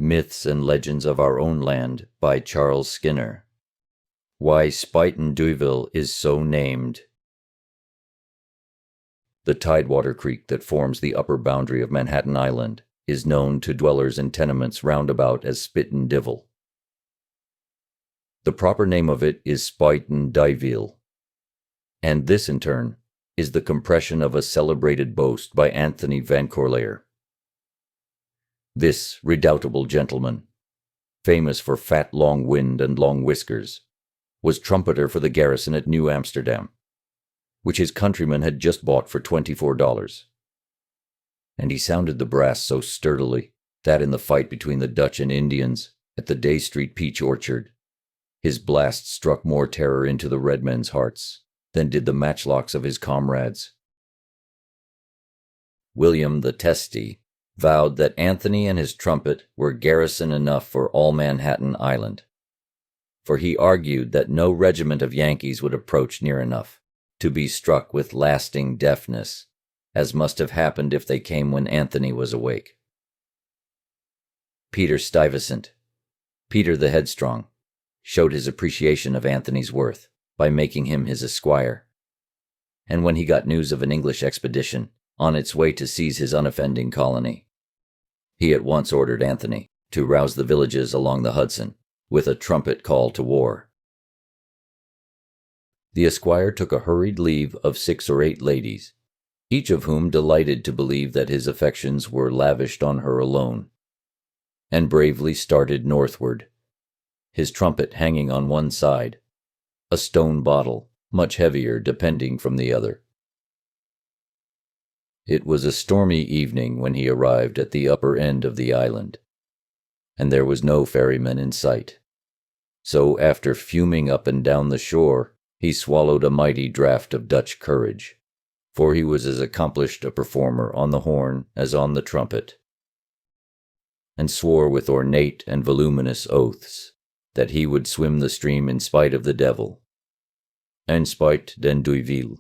Myths and Legends of Our Own Land by Charles Skinner. Why Spuyten Duyvil is so named. The tidewater creek that forms the upper boundary of Manhattan Island is known to dwellers in tenements roundabout as Spuyten Duyvil. The proper name of it is Spuyten Duyvil, and this in turn is the compression of a celebrated boast by Anthony Van Corlear. This redoubtable gentleman, famous for fat long wind and long whiskers, was trumpeter for the garrison at New Amsterdam, which his countrymen had just bought for $24. And he sounded the brass so sturdily that in the fight between the Dutch and Indians at the Day Street Peach Orchard, his blast struck more terror into the red men's hearts than did the matchlocks of his comrades. William the Testy vowed that Anthony and his trumpet were garrison enough for all Manhattan Island, for he argued that no regiment of Yankees would approach near enough to be struck with lasting deafness, as must have happened if they came when Anthony was awake. Peter Stuyvesant, Peter the Headstrong, showed his appreciation of Anthony's worth by making him his esquire, and when he got news of an English expedition on its way to seize his unoffending colony, he at once ordered Anthony to rouse the villages along the Hudson with a trumpet call to war. The esquire took a hurried leave of 6 or 8 ladies, each of whom delighted to believe that his affections were lavished on her alone, and bravely started northward, his trumpet hanging on one side, a stone bottle, much heavier, depending from the other. It was a stormy evening when he arrived at the upper end of the island, and there was no ferryman in sight. So after fuming up and down the shore, he swallowed a mighty draught of Dutch courage, for he was as accomplished a performer on the horn as on the trumpet, and swore with ornate and voluminous oaths that he would swim the stream in spite of the devil, en spite den Duyvil.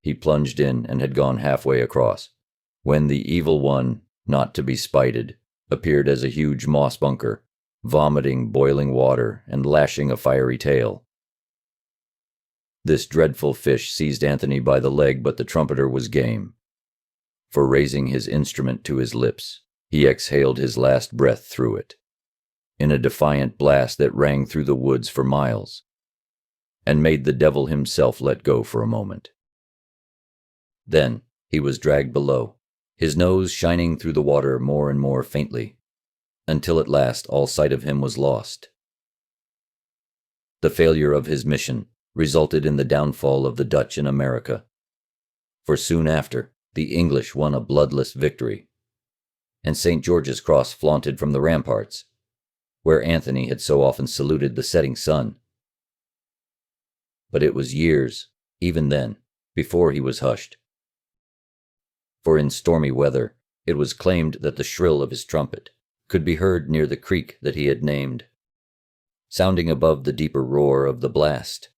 He plunged in and had gone halfway across, when the evil one, not to be spited, appeared as a huge moss bunker, vomiting boiling water and lashing a fiery tail. This dreadful fish seized Anthony by the leg, but the trumpeter was game, for raising his instrument to his lips, he exhaled his last breath through it, in a defiant blast that rang through the woods for miles, and made the devil himself let go for a moment. Then he was dragged below, his nose shining through the water more and more faintly, until at last all sight of him was lost. The failure of his mission resulted in the downfall of the Dutch in America, for soon after the English won a bloodless victory, and St. George's Cross flaunted from the ramparts, where Anthony had so often saluted the setting sun. But it was years, even then, before he was hushed, for in stormy weather it was claimed that the shrill of his trumpet could be heard near the creek that he had named, sounding above the deeper roar of the blast.